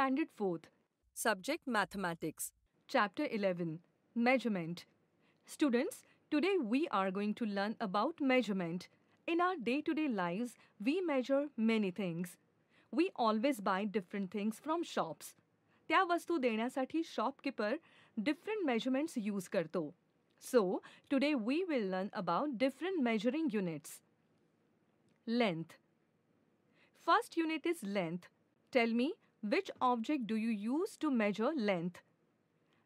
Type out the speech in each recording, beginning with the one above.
Standard 4th. Subject Mathematics. Chapter 11. Measurement. Students, today we are going to learn about measurement. In our day-to-day lives, we measure many things. We always buy different things from shops. त्या वस्तू देण्यासाठी shopkeeper different measurements use करतो. So, today we will learn about different measuring units. Length. First unit is length. Tell me, which object do you use to measure length?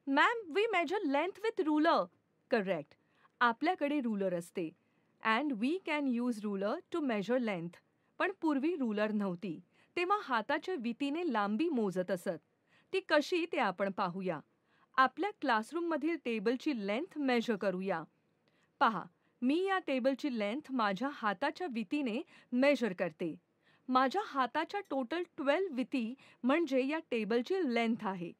Ma'am, we measure length with ruler. Correct. आपल्याकडे ruler असते. And we can use ruler to measure length. पण पूर्वी ruler नव्हती. तेव्हा हाताच्या वितीने लांबी मोजत असत. ती कशी ते आपण पाहूया. आपल्या क्लासरूममधील टेबलची लेंथ मेजर करूया. पहा, मी या टेबलची लेंथ माझ्या हाताच्या वितीने मेजर करते. माझ्या हाताच्या टोटल 12 विती म्हणजे या टेबलची लेंथ आहे.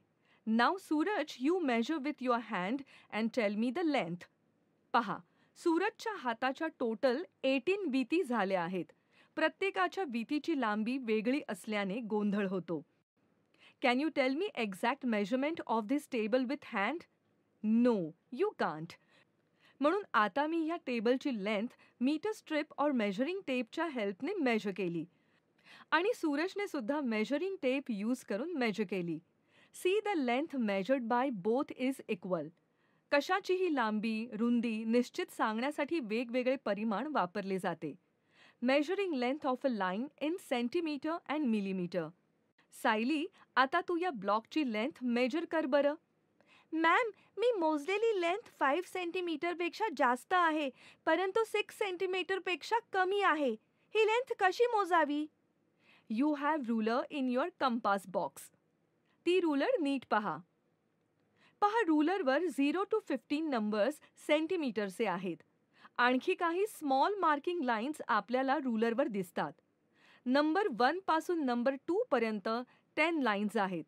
Now Suraj, you measure with your hand and tell me the length. पहा, सूरजच्या हाताच्या टोटल 18 विती झाल्या आहेत. प्रत्येकाच्या वितीची लांबी वेगळी असल्याने गोंधळ होतो. Can you tell me exact measurement of this table with hand? No, you can't. म्हणून आता मी ह्या टेबलची लेंथ मीटर स्ट्रिप और मेजरिंग टेपच्या हेल्पने मेजर केली. आणि सूरजने सुद्धा मेजरिंग टेप यूज करून मेजर केली. See the length measured by both is equal. कशाचीही लांबी, रुंदी निश्चित सांगण्यासाठी वेगवेगळे परिमाण वापरले जाते. Measuring length of a line in centimetre and millimetre. Sayali, आता तू या ब्लॉकची लेंथ मेजर कर बरं. मॅम, मी मोजलेली लेंथ 5 सेंटीमीटरपेक्षा जास्त आहे, परंतु 6 सेंटीमीटरपेक्षा कमी आहे. ही लेंथ कशी मोजावी? You have ruler in your compass box. ती रुलर नीट पहा. पहा, रुलरवर 0 to 15 नंबर्स सेंटीमीटरचे आहेत. आणखी काही स्मॉल मार्किंग लाईन्स आपल्याला रुलरवर दिसतात. नंबर 1 पासून नंबर 2 पर्यंत 10 लाईन्स आहेत.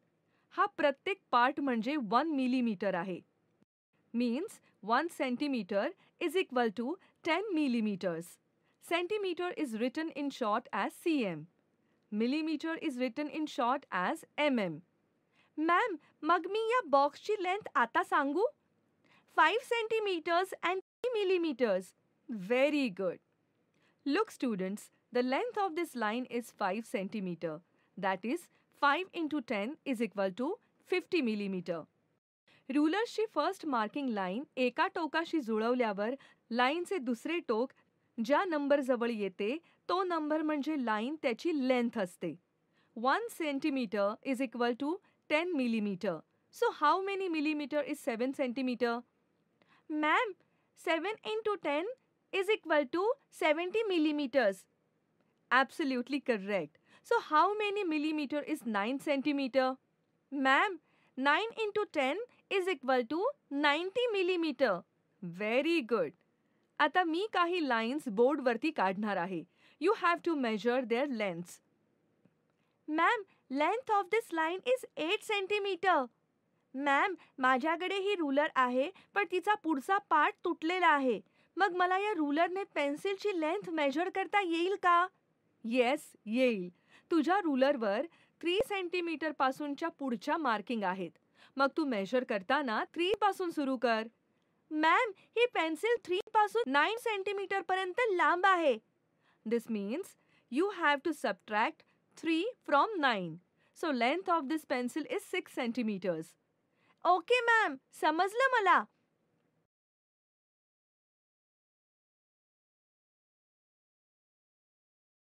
हा प्रत्येक पार्ट म्हणजे 1 मिलीमीटर आहे. Means 1 centimetre is equal to 10 millimetres. Centimetre is written in short as cm. Millimetre is written in short as mm. Ma'am, मग मी या बॉक्सची लेंथ आता सांगू? 5 centimetres and 3 millimetres. Very good. Look students, the length of this line is 5 centimeter. That is 5 into 10 is equal to 50 millimeter. रुलरची first marking line एका टोकाशी जुळवल्यावर लाईनचे दुसरे टोक ज्या नंबरजवळ येते तो नंबर म्हणजे लाईन त्याची लेंथ असते. 1 centimeter is equal to 10 millimeter. So how many millimeter is 7 centimeter? Ma'am, 7 into 10 is equal to 70 millimeters. Absolutely correct. So how many millimeter is 9 centimeter? Ma'am, 9 into 10 is equal to 90 millimeter. Very good. आता मी काही lines बोर्डवरती काढणार आहे. You have to measure their lengths. Ma'am, length of this line is 8 centimeter. Ma'am, माझ्याकडे ही ruler आहे, पण तिचा पुढचा part तुटलेला आहे. मग मला या रुलरने पेन्सिलची लेंथ मेजर करता येईल का? येस, येईल. तुझ्या रुलरवर 3 सेंटीमीटर पासूनच्या पुढच्या मार्किंग आहेत. मग तू मेजर करताना 3 पासून सुरू कर. मॅम, ही पेन्सिल 3 पासून 9 सेंटीमीटर पर्यंत लांब आहे. This means you have to subtract 3 from 9. So length of this pencil is 6 centimetres. Okay ma'am, समजलं मला.